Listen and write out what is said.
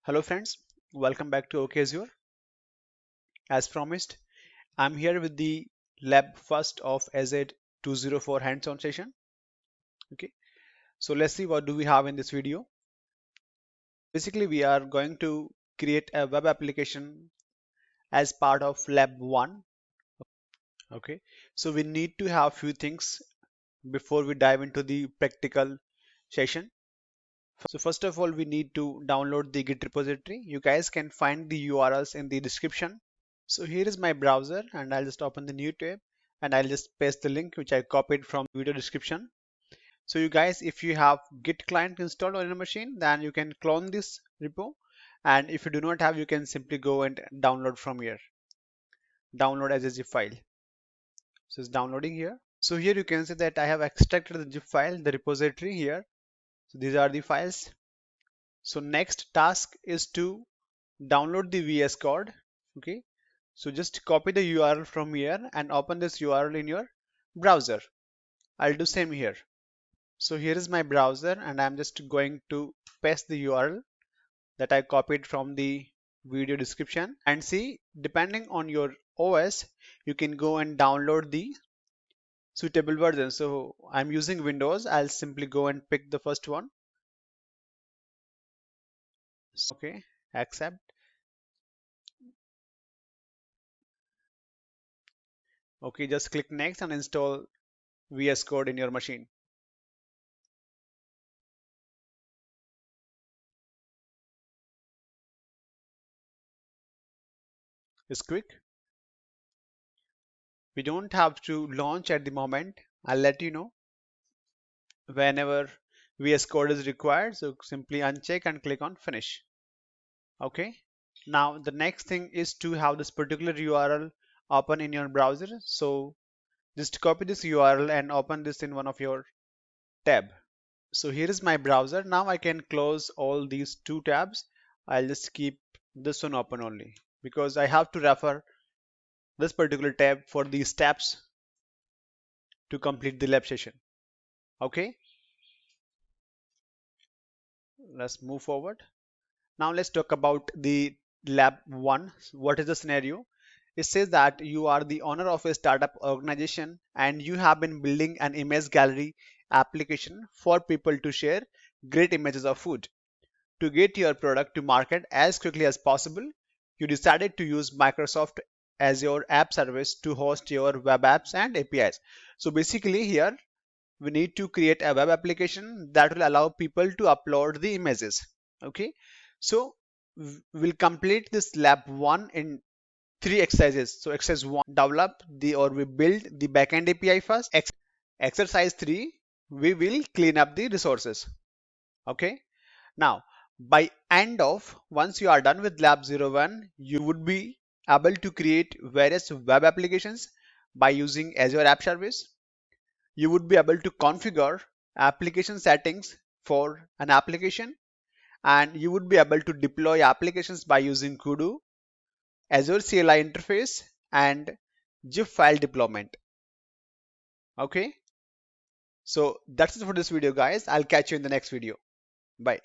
Hello friends, welcome back to OK Azure. As promised, I'm here with the lab first of Azure 204 hands-on session. Okay, so let's see what do we have in this video. Basically, we are going to create a web application as part of lab 1. Okay, so we need to have few things before we dive into the practical session. So first of all, we need to download the Git repository. You guys can find the URLs in the description. So here is my browser and I'll just open the new tab and I'll just paste the link which I copied from video description. So you guys, if you have Git client installed on your machine, then you can clone this repo. And if you do not have, you can simply go and download from here. Download as a zip file. So it's downloading here. So here you can see that I have extracted the zip file, the repository here. So these are the files. So next task is to download the VS Code. Okay. So just copy the URL from here and open this URL in your browser. I'll do same here. So here is my browser and I'm just going to paste the URL that I copied from the video description, and see, depending on your OS, you can go and download the suitable version. So I'm using Windows. I'll simply go and pick the first one. Okay, accept. Okay, just click next and install VS Code in your machine. It's quick. We don't have to launch at the moment. I'll let you know whenever VS Code is required. So simply uncheck and click on finish. Okay. Now the next thing is to have this particular URL open in your browser. So just copy this URL and open this in one of your tab. So here is my browser. Now I can close all these two tabs. I'll just keep this one open only because I have to refer this particular tab for these steps to complete the lab session. Okay, let's move forward. Now let's talk about the lab 1. What is the scenario? It says that you are the owner of a startup organization and you have been building an image gallery application for people to share great images of food. To get your product to market as quickly as possible, you decided to use Microsoft Azure App Service to host your web apps and APIs. So basically here we need to create a web application that will allow people to upload the images. Okay, so we'll complete this lab 1 in 3 exercises. So exercise 1, develop the or we build the backend API first. Exercise 3, we will clean up the resources. Okay, now by end of once you are done with lab 01, you would be able to create various web applications by using Azure App Service. You would be able to configure application settings for an application, and you would be able to deploy applications by using Kudu, Azure CLI interface, and zip file deployment. Okay, so that's it for this video guys. I'll catch you in the next video. Bye.